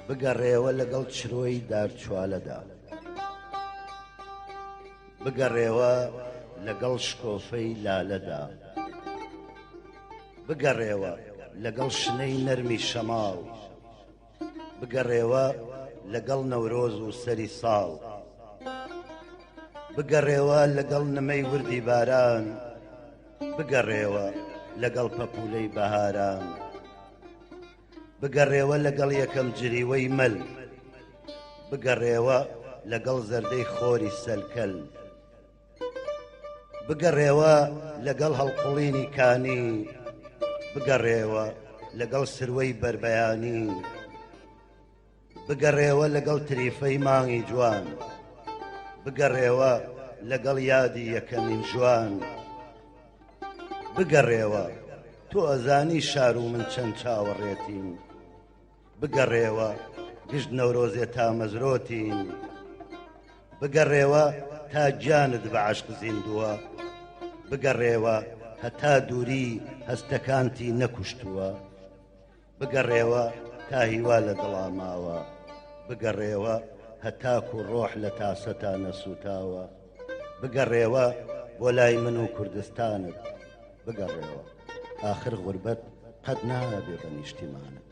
بگەڕێوە لەگەڵ چرۆی دارچوالەدا، بگەڕێوە لەگەڵ شکۆفەی لالەدا، بگەڕێوە لەگەڵ شنەی نەرمی شەماڵ، بگەڕێوە لەگەڵ نەورۆز و سەری ساڵ، بگەڕێوە لەگەڵ نمەی وردی باران، بگەڕێوە لەگەڵ پەپولەی بەهاران، بگەڕێوە لەگەڵ یەکەم جریوەی مەل، بگەڕێوە لەگەڵ زەردەی خۆری سەلکەل، بگەڕێوە لەگەڵ هەڵقوڵینی کانی، بگەڕێوە لەگەڵ سروەی بەربەیانی، بگەڕێوە لەگەڵ تریفەی مانگی جوان، بگەڕێوە لەگەڵ یادی یەکەمین جوان، بگەڕێوە تۆ ئەزانی شار و من چەند چاوەڕێتین، بگەڕێوە گشت نەورۆزێ تا مەزرۆتین، بگەڕێوە تا گیانت بە عەشق زیندووە، بگەڕێوە هەتا دووری هەستەکانتی نەکوشتووە، بگەڕێوە تا هیوا لە دڵا ماوە، بگەڕێوە هەتاکو ڕۆح لە تاسەتا نەسووتاوە، بگەڕێوە بۆ لای من و کوردستانت، بگەڕێوە ئاخر غوربەت قەت نابێ بە نیشتیمانت.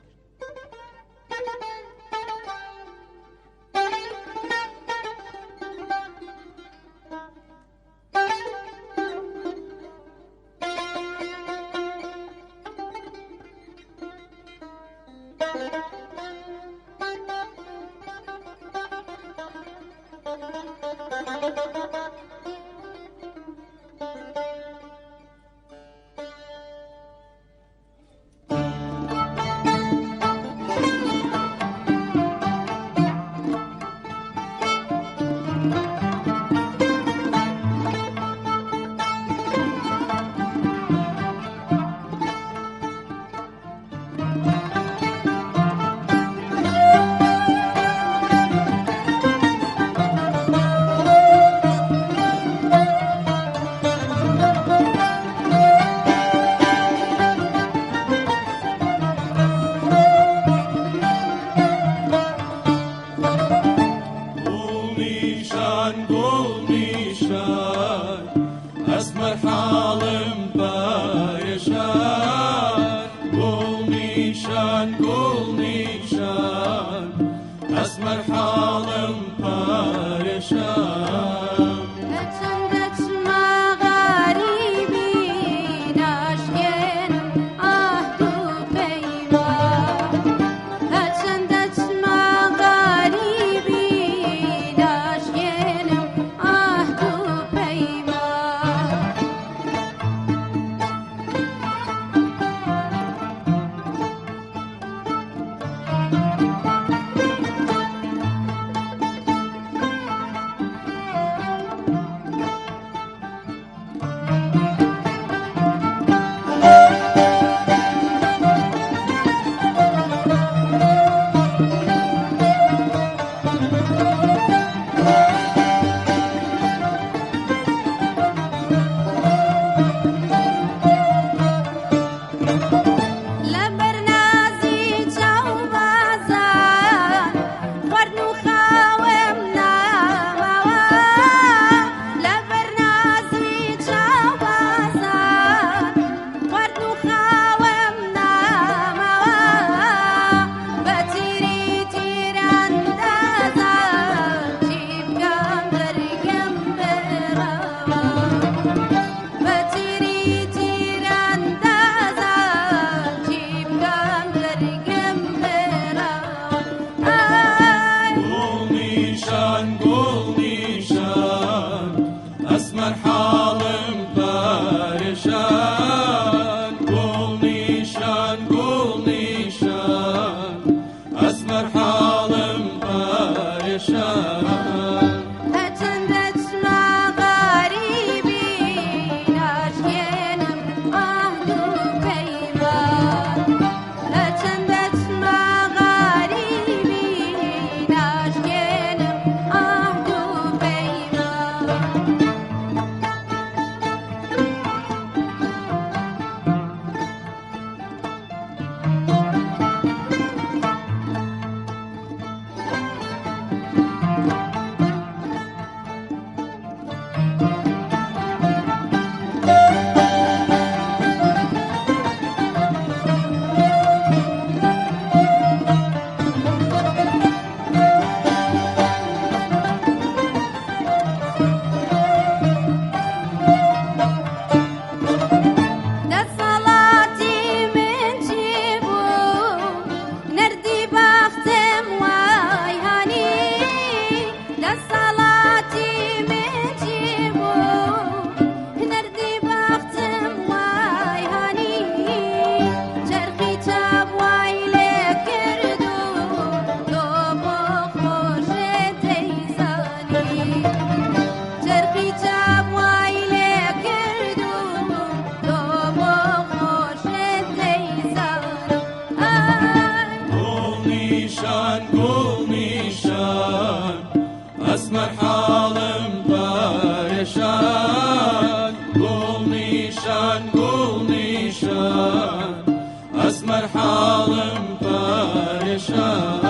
حاڵم پارێشان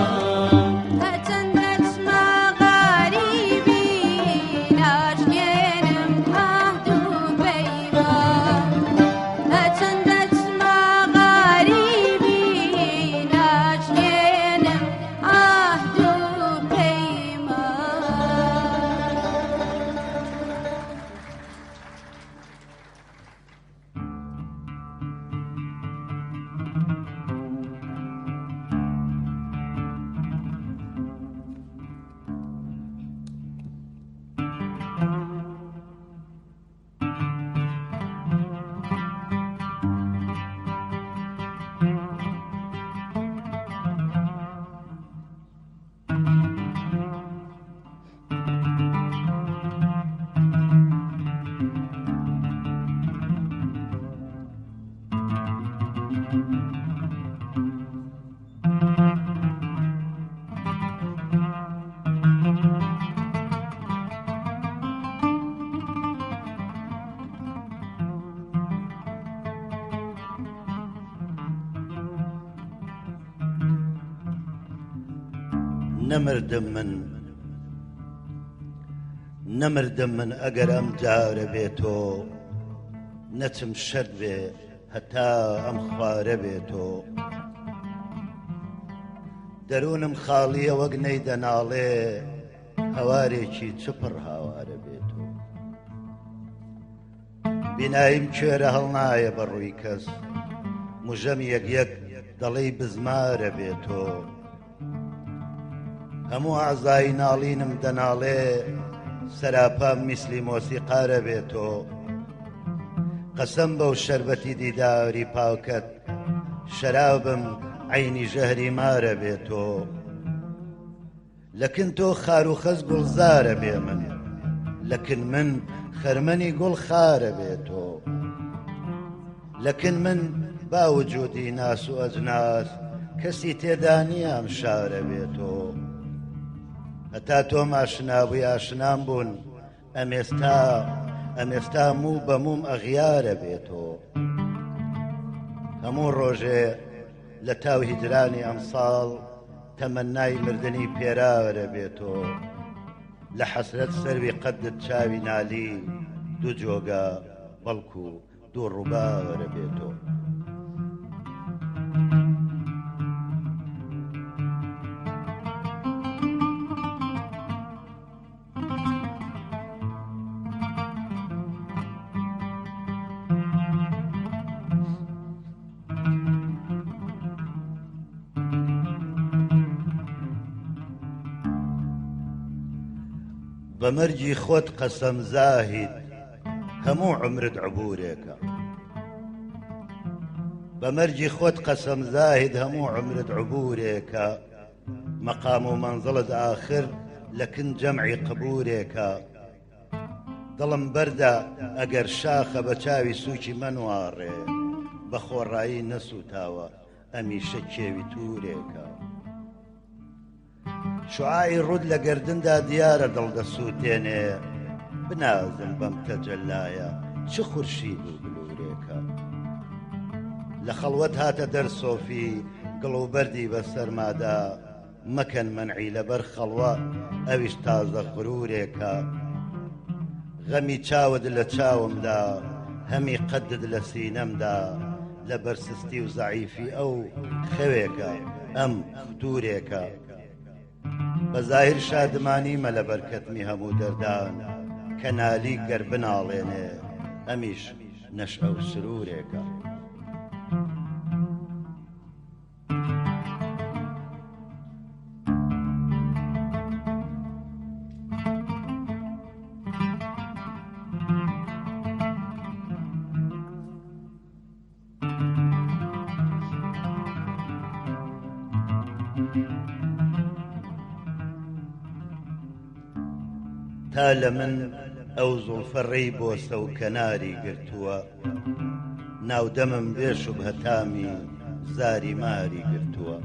هەچەندە چما غەریبی ناشێنم ئاهدوو پەیما هەچەندە چما غەریبی ناشێنم ئاهدوو پەیما نەمردم من ئەگەر ئەم جارە بێتۆ نەچم شەد بێ هەتا ئەم خوارە بێتۆ دەروونم خاڵیە وەک نەیدەناڵێ هەوارێکی چپڕ هاوارە بێتۆ بیناییم کوێرە هەڵنایە بە ڕووی کەس موژەم یەک دەڵێی بزمارە بێتۆ هەموو ئەعزای ناڵینم دەناڵێ سەراپام میسلی مۆسیقارە بێتۆ قەسەم بەو شەربەتی دیداری پاوکەت شەرابم عینی ژەهری مارە بێتۆ لەکن تۆ خار و خەز گوڵزارە بێ من لەکن من خەرمەنی گوڵ خارە بێتۆ لەکن من باوجودی ناس و ئەجناس کەسی تێدا نییە ئەم شارە بێتۆ هەتا تۆم ئاشنابووی ئاشنام بوون ئەمێستا موو بە موم ئەغیارە بێتۆ هەموو ڕۆژێ لە تاو هیجرانی ئەمساڵ تەمەنای مردنی پێراوەرە بێتۆ لە حەسرەت سەروی قەدت چاوی نالی دوو جۆگە بەڵکو دوو ڕووباوەرە بێتۆ بەمەرجی خۆت قەسەم زاهید هەموو عمرت عبورێکە بەمەرجی خۆت قەسەم زاهید هەموو عمرت عبورێکە مەقام و مەنزڵت ئاخر لەکن جەمعی قبورێکە دڵم بەردە ئەگەر شاخە بە چاوی سووکی منوارێ بە خۆڕایی نەسووتاوە ئەمیشە کێوی توورێکە شعاعی ڕوود لە گردندا دیارە دڵدەسووتێنێ بنازم بەم تەجەلایە چ خورشید و بلورێکە لە خەڵوەت هاتە دەر سۆفی گڵ و بەردی بە سەرمادا مەکەن مەنعی لەبەر خەڵوە ئەویش تازە غرورێکە غەمی چاوت لە چاومدا هەمی قەدت لە سینەمدا لە بەرسستی و زەعیفی ئەو خەوێکە ئەم فتورێکە بە زاهر شادمانیمە لە بەرکەتمی هەموو دەردان کە نالی گەر بناڵێنێ ئەمیش نەشئە و سرورێکە تا لە من ئەو زوڵفەڕەی بۆ سەوکەناری گرتووە ناودەمم بێ شوبهەتامی زاری ماری گرتووە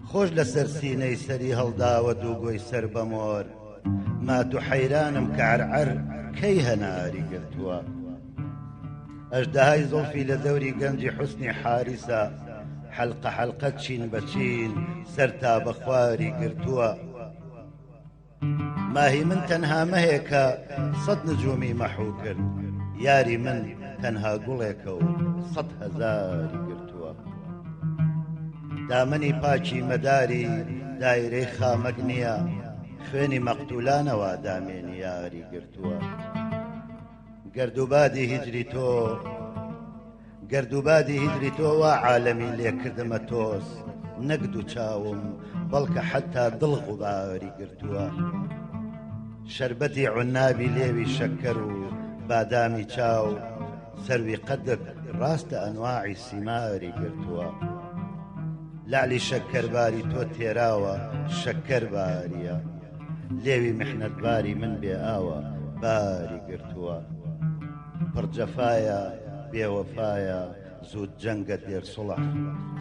خۆش لەسەر سینەی سەری هەڵداوە دووگۆی سەر بەمۆر مات و حەیرانم کە عەرعەر کەی هەناری گرتووە ئەژدەهای زۆڵفی لە دەوری گەنجی حوسنی حارسە حەلقە حەلقە چین بەچین سەر تا بە خواری گرتووە ماهی من تەنها مەهێکە سەد نجومی مەحوو کرد یاری من تەنها گوڵێکە و 100,000 گرتووە دامنی پاچی مەداری دایرەی خامەک نییە خوێنی مەقتولانەوە دامێنی یاری گرتووە گەردوبادی هیدری تۆ وا عالەمی لێکردمە تۆس نەک دوو چاوم بەڵکە حەتا دڵ غوباری گرتووە شەربەتی عونابی لێوی شەکەر و بادامی چاو سەروی قەدر ڕاستە ئەنواعی سیماری گرتووە لعلی شەکەرباری تۆ تێراوە شەکەر باریە لێوی محنەتباری من بێ ئاوە باری گرتووە پڕجەفایە بێوەفایە زوود جەنگە دێر سوڵح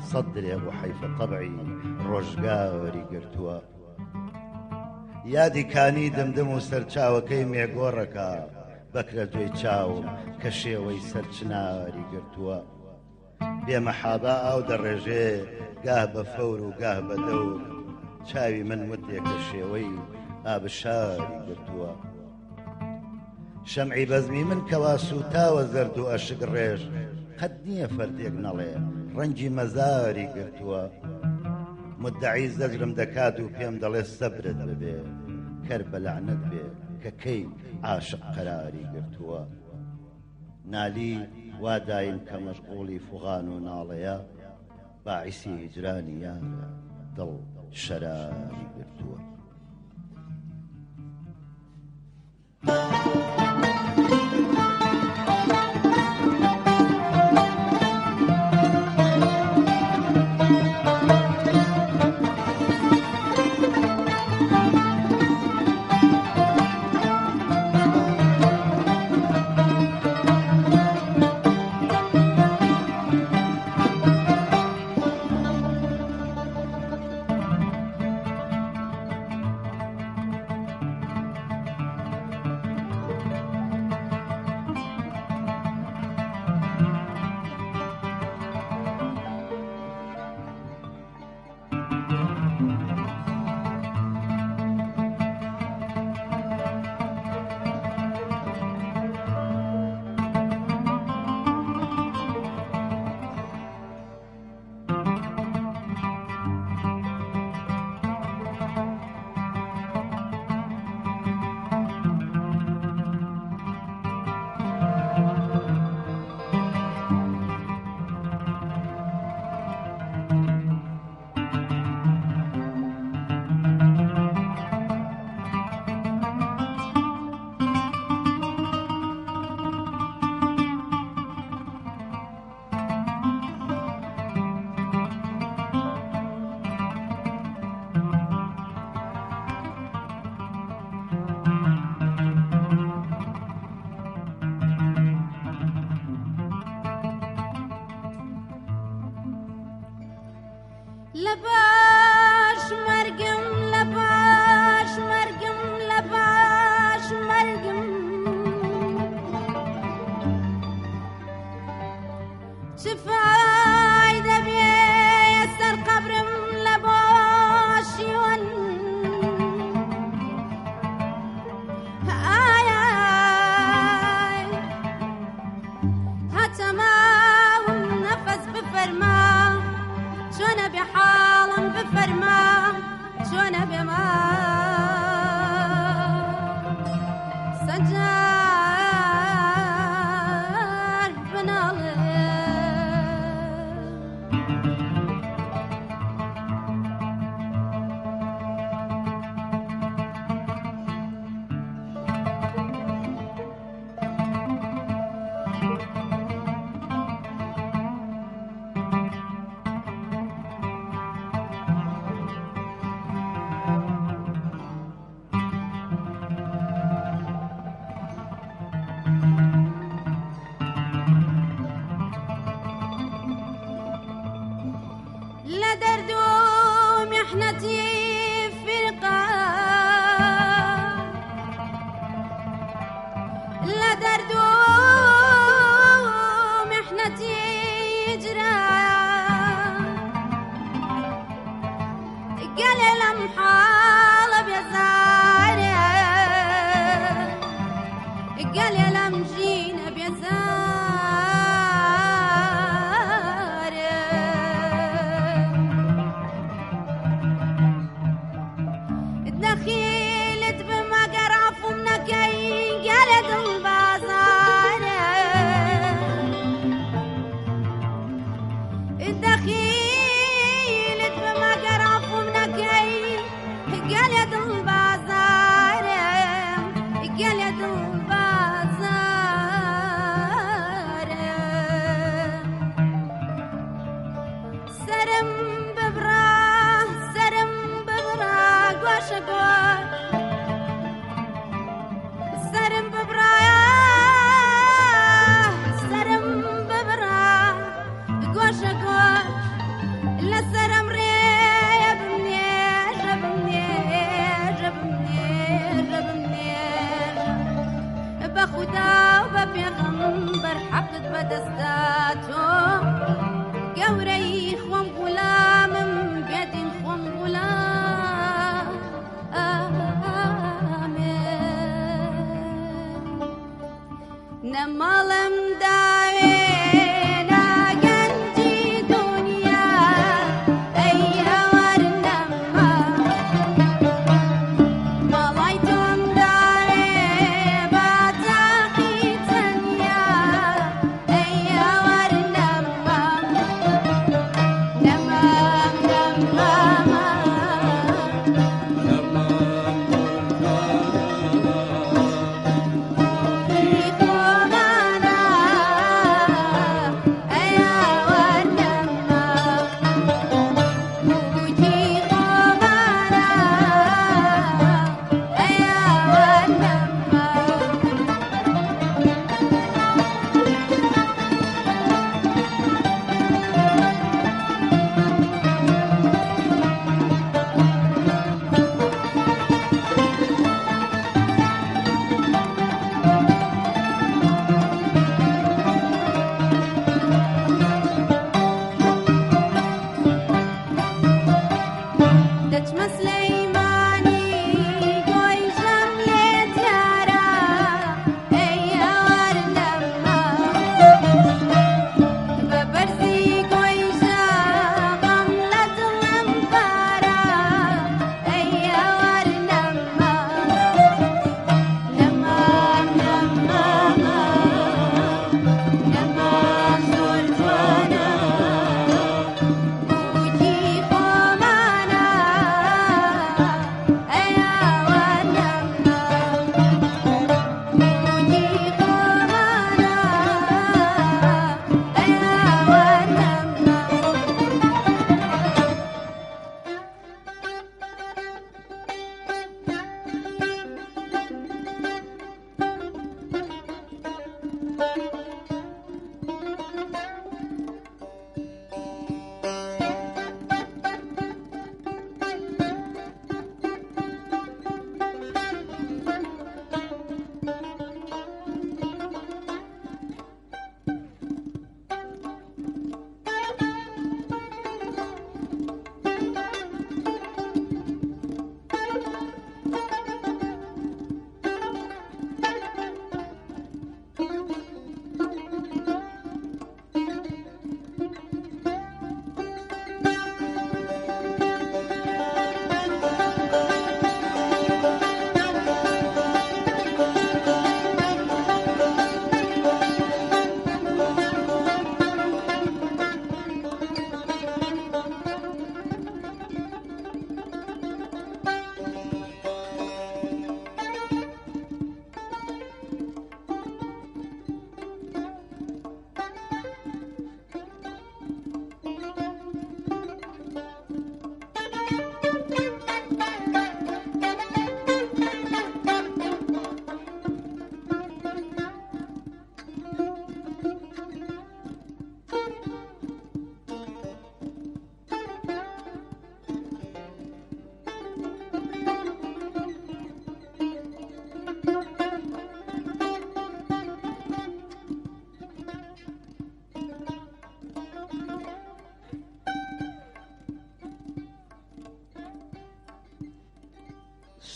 سەد درێ بۆ حەیفە تەبعی ڕۆژگاری گرتووە یادی کانی دمدم و سەرچاوەکەی مێگۆڕەکە بەکرە دوێی چاوم کە شێوەی سەرچناری گرتووە بێمەحابا ئاو دەڕێژێ گاه بە فەور و گاه بە دەور چاوی من وتێکە شێوەی ئابشاری گرتووە شەمعی بەزمی من کەوا سوتاوە زەرد و ئەشک ڕێژ قەت نییە فەردێک نەڵێ ڕەنگی مەزاری گرتووە مدعی زەجرم دەکات و پێم دەڵێ سەبرت ببێ کەر بە لەعنەت بێ کە کەی عاشق قەراری گرتووە نالی وا دایم کە مەشغوڵی فوغان و ناڵەیە باعیسی هیجرانی یارە دڵ شەراری گرتووە لباش مرگم لباش مرگم لباش مرگم چه فایده بیه سر قبرم لباشیون آی آی حتی ما نفس بفرما شون بحالم بفرما شون بما سجار بناله لدرد محنتي فرقة لدرد قال يا لمجينا بيزار دخيلت بما قرف منكي قالت البازار دخيلت بما قرف منكي قالت البازار قالت البازار سرم ببرا قوش قوش سرم ببرا قوش قوش لا سرم ريب منير رب منير بخدا وببيغمبر حقد بدستاتو قوري خوم غلام بيدين خوم غلام نمالم داوينا جنجي دنيا أي هوار نما مالايتم داري باتاقي تنيا أي هوار نما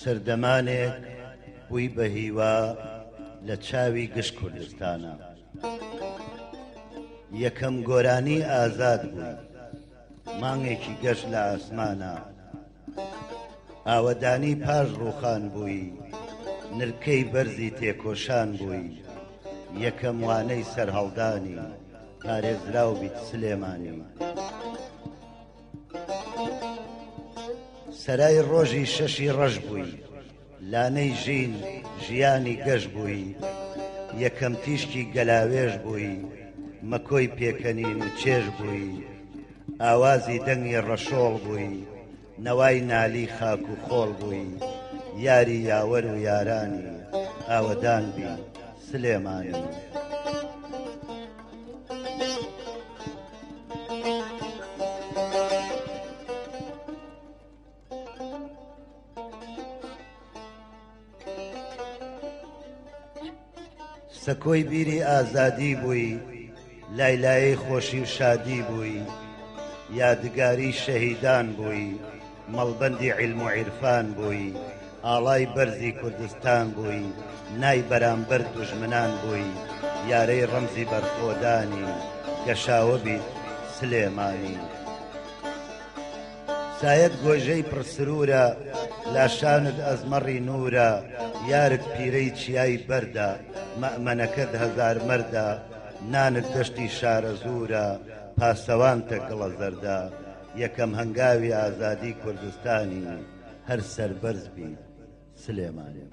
سەردەمانێک بووی بە هیوا لە چاوی گشت کوردستانە یەکەم گۆرانی ئازاد بووی مانگێکی گەشت لە ئاسمانە ئاوەدانی پاش ڕووخان بووی نرکەی بەرزی تێکۆشان بووی یەکەم وانەی سەرهەڵدانی پارێزراو بیت سلێمانی سەرای ڕۆژی شەشی ڕەش بووی لانەی ژین ژیانی گەشت بووی یەکەم تیشکی گەلاوێژ بووی مەکۆی پێکەنین و چێژ بووی ئاوازی دەنگی ڕەشۆڵ بووی نەوای نالی خاک و خۆڵ بووی یاری یاوەر و یارانی ئاوەدان بی سلێمانی سەکۆی بیری ئازادی بووی لایلایەی خۆشی و شادی بووی یادگاری شەهیدان بووی مەڵبەندی عیلم و عیرفان بووی ئاڵای بەرزی کوردستان بووی نای بەرامبەر دوژمنان بووی یارەی ڕەمزی بەرخۆدانی گەشاوە بیت سلێمانی سایەت گۆژەی پڕسرورە لاشانت ئەزمەڕی نورە یارت پیرەی چیای بەردە مەئمەنەکەت هەزار مەردە نانت دەشتی شارە زورە پاسەوانتە گڵە زەردە یەکەم هەنگاوی ئازادی کوردستانی هەر سەربەرز بی سلێمانی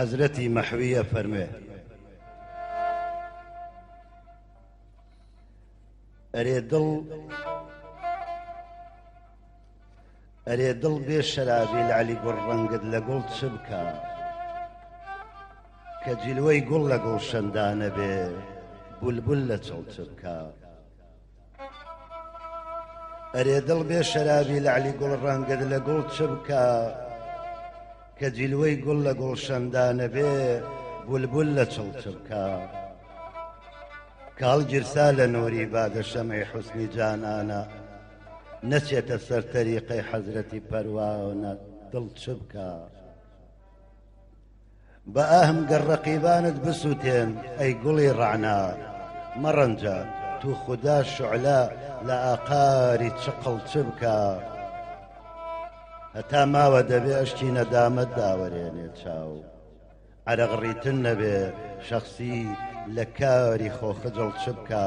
حەزرەتی مەحویە فەرمێ ئەرێ دڵ بێ شەرابی لە عەلی گوڕ ڕەنگت لە گوڵ چ بکە کە جیلوەی گوڵ لە گوڵ شەندانە بێ بولبول لە چڵ چ بکە ئەرێ دڵ بێ شەرابی لە عەلی گوڵ ڕەنگت لە گوڵ چ بکە کە جیلوەی گوڵ لە گوڵ شەندانە بێ بولبول لە چڵ چ بکە کاڵ گیرسا لە نووری بادە شەمەی حوسنی جانانە نەچێتە سەر تەریقەی حەزرەتی پەروانە دڵ چ بکە بە ئاهم گەر ڕەقیبانت بسووتێن ئەی گوڵی ڕەعنا مەڕەنجە تو خودا شوعلە لە ئاقاری چقڵ چ بکە هەتا ماوە دەبێ ئەشتی نەدامەت داوەرێنێ چاو عەرەغڕیتن نەبێ شەخسی لە کاری خۆخجڵ چ بکە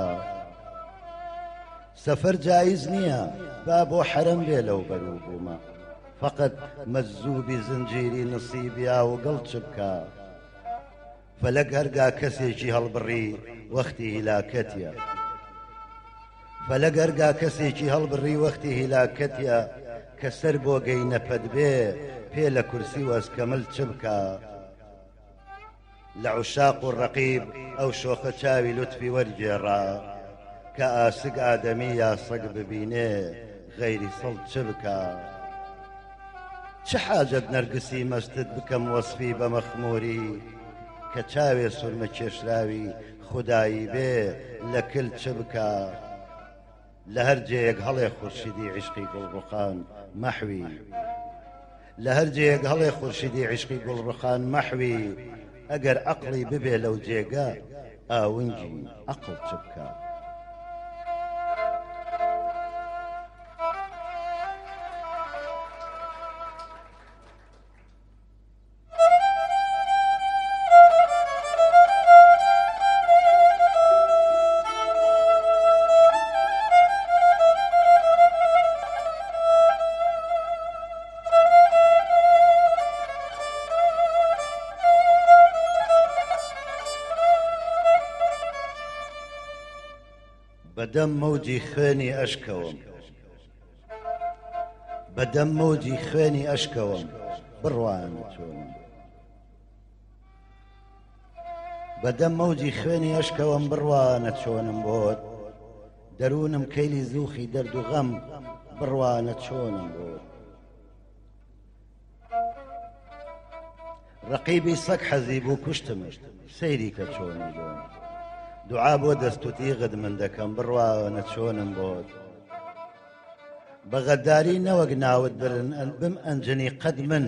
سەفەر جایز نییە با بۆ حەرەم بێ لەو بەروو بوومە فەقەت مەجزوبی زنجیری نسیبی ئاوگەڵ چ بکە فەلەک هەرگا کەسێکی هەڵبڕی وەختی هیلاکەتیە فەلەک هەرگا کەسێکی هەڵبڕی وەختی هیلاکەتیە کە سەر بۆ گەینەپەت بێ پێ لە کورسی وەسکەمل چ بکە لە عوشاق و ڕەقیب ئەو شۆخە چاوی لوتفی وەرگێڕا کە ئاسک ئادەمی یا سەگ ببینێ غەیری سەڵ چ بکە چ حاجەت نەرگسی مەستت بکەم وەسفی بە مەخموری کە چاوێ سورمە کێشراوی خودایی بێ لە کل چ بکە لە هەر جێیەک هەڵێ خورشیدی عیشقی گوڵڕوخان مەحوی لە هەر جێیەک هەڵێ خورشیدی عیشقی گوڵڕوخان مەحوی ئەگەر عەقڵی ببێ لەو جێگە ئاونجی عەقڵ چ بکە بەدەم مەوجی خوێنی ئەشکەوم بەدەم مەوجی خوێنی ئەشکەوم بڕوانە چۆنم بەدەم مەوجی خوێنی ئەشکەوم بڕوانە چۆنم بۆت دەروونم کەیلی زووخی دەرد و غەم بڕوانە چۆنم بۆت ڕەقیبی سەگ حەزی بوو کوشتمش سەیری کە چۆنی بۆم دوعا بۆ دەست و تیغت من دەکەم بڕوانە چۆنم بۆت بە غەداری نەوەک ناوت برن بم ئەنجنی قەد من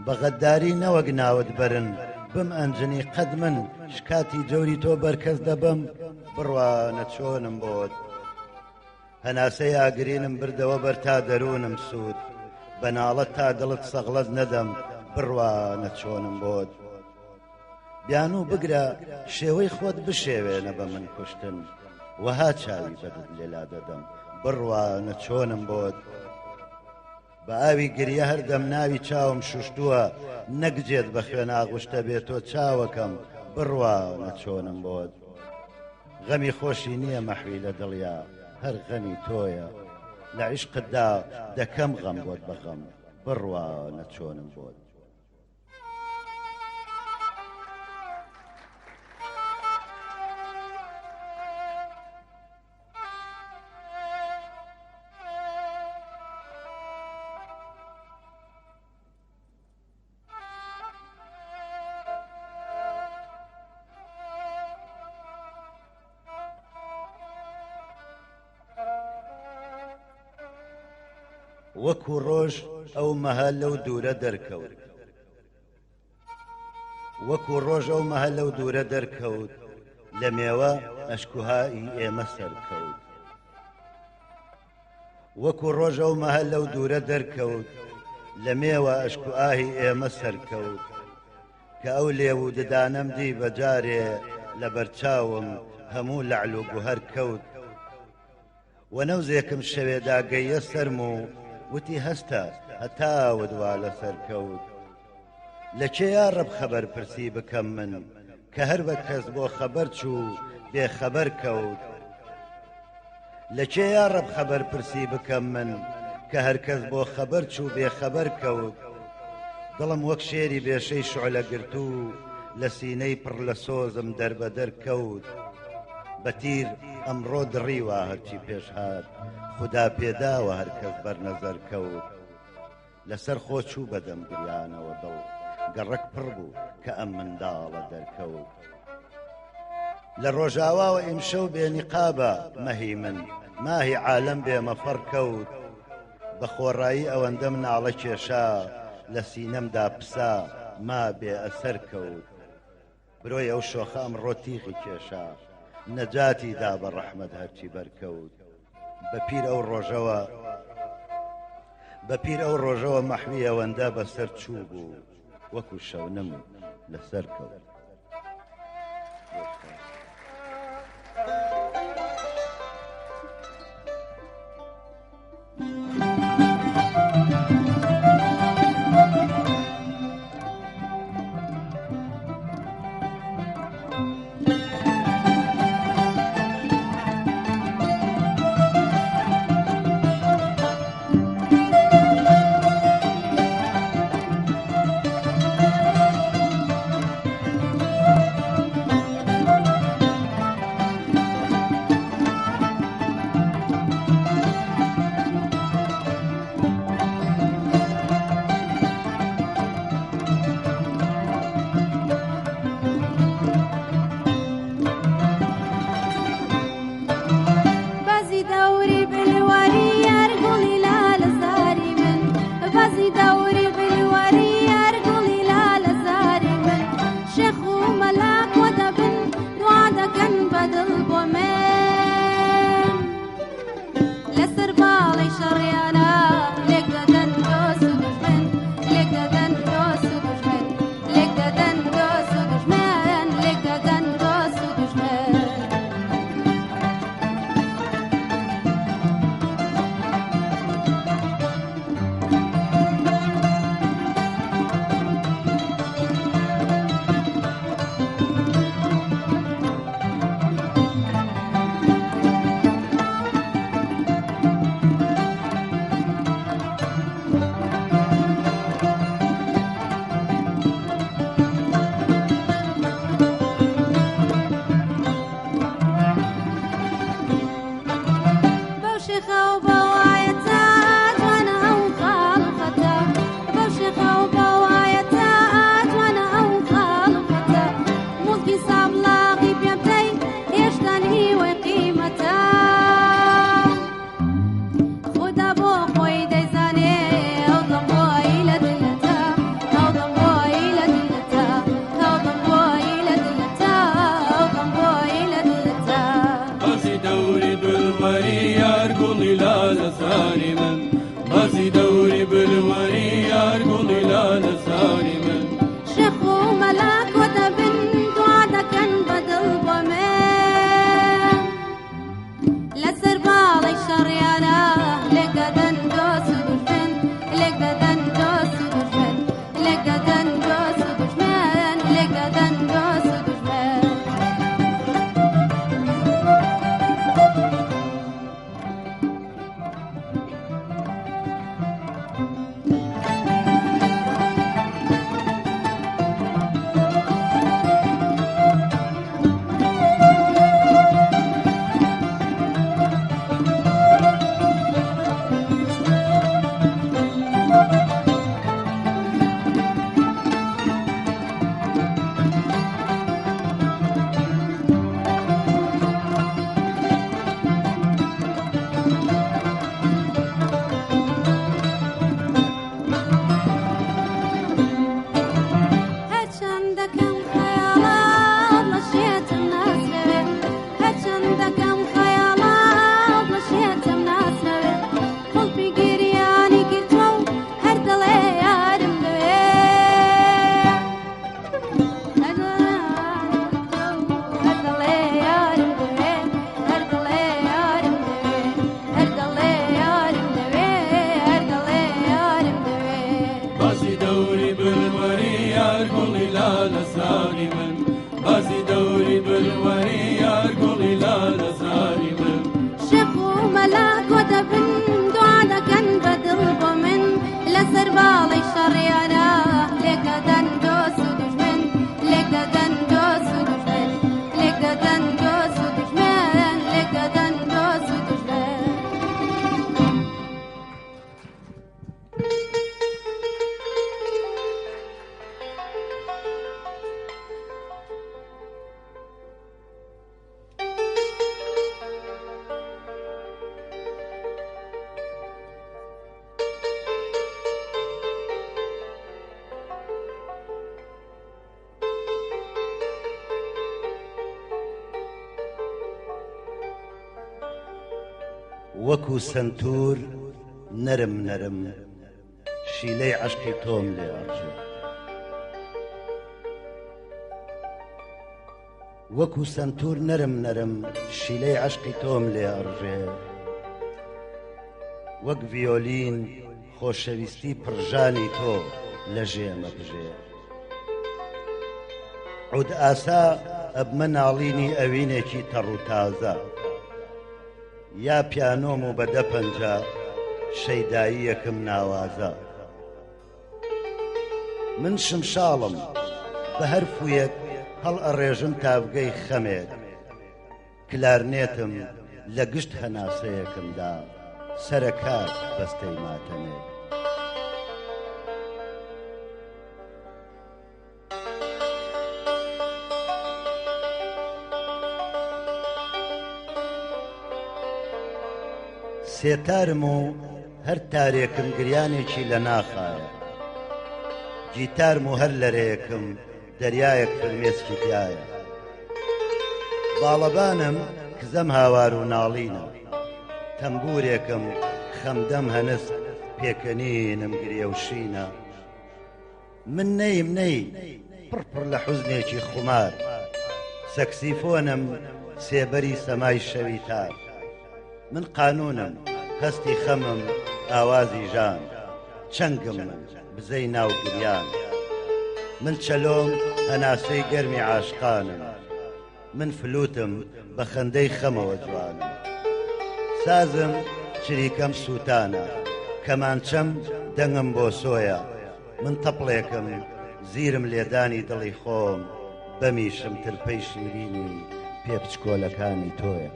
بە غەداری نەوەک ناوت برن بم ئەنجنی قەد من شکاتی جەوری تۆ بەرکەس دەبم بڕوانە چۆنم بۆت هەناسەی ئاگرینم بردەوە بەر تا دەروونم سوود بەناڵەت تا دڵت سەغڵەت نەدەم بڕوانە چۆنم بۆت بیان و بگرە شێوەی خۆت بشێوێنە بە من کوشتن وەها چاوی بەدت لێلا دەدەم بڕوانە چۆنم بۆت بە ئاوی گریە هەردەم ناوی چاوم شوشتووە نەگجێت بە خوێن ئاغوشتە بێت تۆ چاوەکەم بڕوانە چۆنم بۆت غەمی خۆشی نییە مەحوی لە دڵیا هەر غەمی تۆیە لە عیشقتدا دەکەم غەم بۆت بە غەم بڕوانە چۆنم بۆت وەکو ڕۆژ ئەو مەهە لەو دوورە دەرکەوت وەکو ڕۆژ ئەو مەهە لەو دوورە دەرکەوت لە مێوە ئەشکوهایی ئێمە سەرکەوت وەکو ڕۆژ ئەو مەهە لەو دوورە دەرکەوت لە مێوە ئەشکوهایی ئێمە سەرکەوت کە ئەو لێو ددانەم دی بەجارێ لە بەرچاوم هەموو لەعل و گوهەر کەوت وەنەوزێکم شەوێدا گەیە سەرم و وتی هەستە هەتا ودوا لەسەر کەوت لە چێ یا ڕەب خەبەر پرسی بکەم من کە هەر بە کەس بۆ خەبەر چوو بێخەبەر کەوت لە چێ یا ڕەب خەبەر پرسی بکەم من کە هەر کەس بۆ خەبەر چوو بێخەبەر کەوت دڵم وەک شێری بێشەی شعلە گرتوو لە سینەی پڕ لە سۆزم دەربەدەر کەوت بە تیر ئەمڕۆ دڕیوە هەرچی پێش هات خوددا پێداوە هەر کەس بەرنەزەر کەوت لەسەر خۆ چوو بەدەم گریانەوە دڵ گەڕەک پڕ بوو کە ئەم منداڵە دەرکەوت لە ڕۆژاواوە ئیمشەو بێنیقابە مەهی من ماهی عالەم بێمەفەڕ کەوت بە خۆڕایی ئەوەندە مناڵە کێشا لە سینەمدا پسا ما بێ ئەسەر کەوت برۆی ئەو شۆخە ئەمڕۆ تیغی کێشا نەجاتی دا بە ڕەحمەت هەرچی بەرکەوت بە پیر ئەو ڕۆژەوە مەحوی ئەوەندە بەسەر چوو بوو وەکو شەونم لەسەر کەوت وەکو سنتور نەرم نەرم شیلەی عەشقی تۆم لێ ئەڕژێ وەکو سنتور نەرم نەرم شیلەی عەشقی تۆم لێ ئەڕژێ وەک ڤیۆلین خۆشەویستی پڕژانی تۆ لە ژێمە بژێ عود ئاسا ئەبمە ناڵینی ئەوینێکی تەڕ و تازە یا پیانۆم و بەدە پەنجە شەیداییەکم ناوازە من شمشاڵم بە هەر فوویەک هەڵ ئەڕێژم تابگەی خەمێک کلارنێتم لە گشت هەناسەیەکمدا سەرەکار بەستەی ماتەمێک سێتارم و هەر تارێکم گریانێکی لە ناخایە گیتارم و هەر لەرەیەکم دەریایەک فرمێسکی تایە باڵەبانم کزەم هاوار و ناڵینە تەمبورێکم خەمدەم هەنست پێکەنینم گریەوشینە من نەیم نەی پڕپڕ لە حوزنێکی خومار سەکسیفۆنم سێبەری سەمای شەوی تار من قانونم هەستی خەمم ئاوازی ژان چەنگم من بزەی ناو گریان من چەلۆم هەناسەی گەرمی عاشقانم من فلوتم بە خەندەی خەمەوە جوانم سازم چریکەم سووتانە کەمانچەم دەنگم بۆ سۆیە من تەپڵێکم زیرم لێدانی دڵی خۆم بەمیشم ترپەی شیرینی پێبچکۆلەکانی تۆیە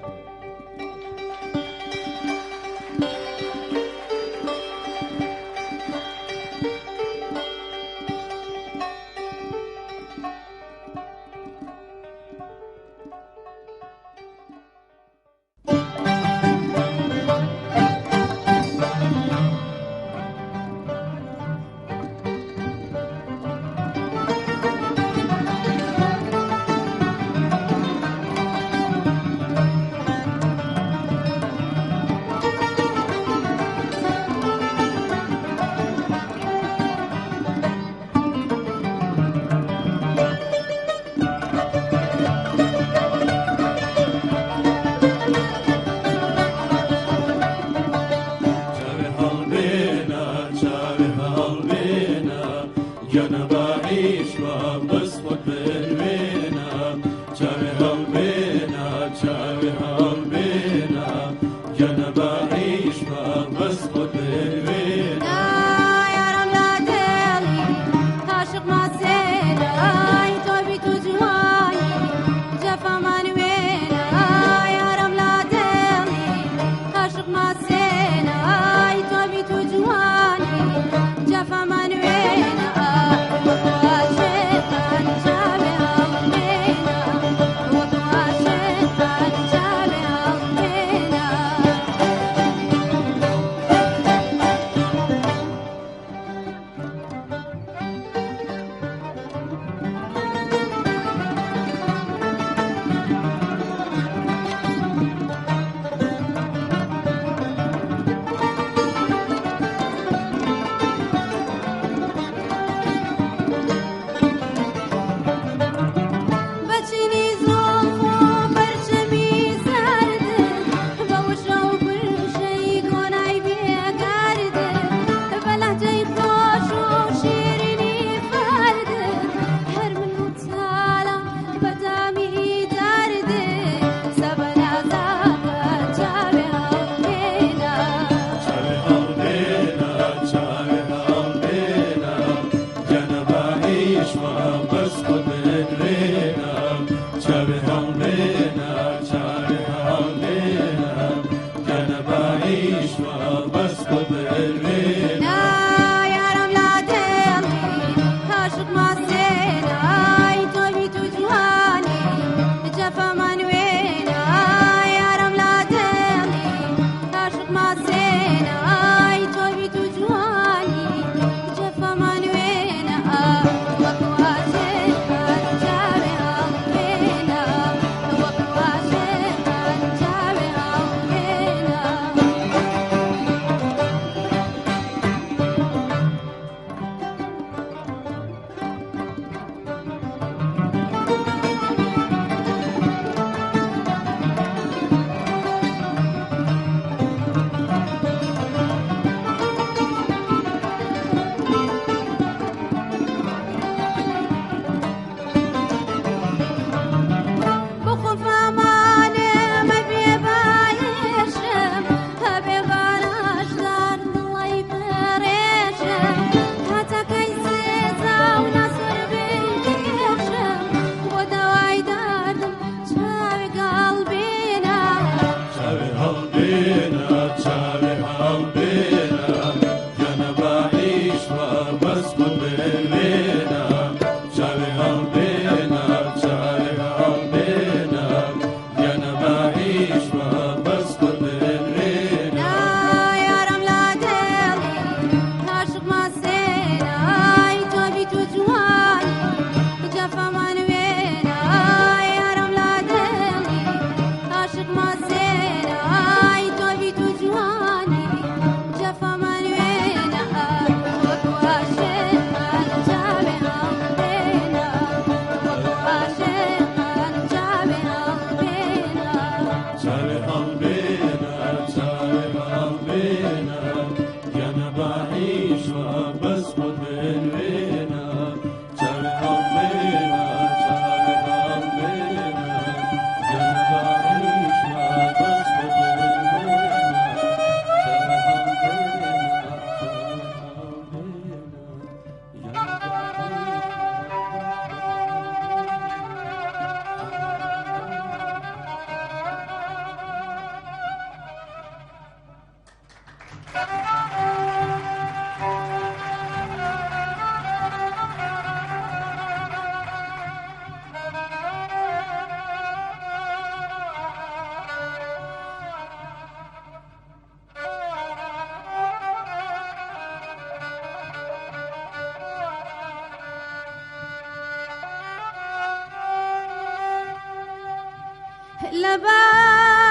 لبا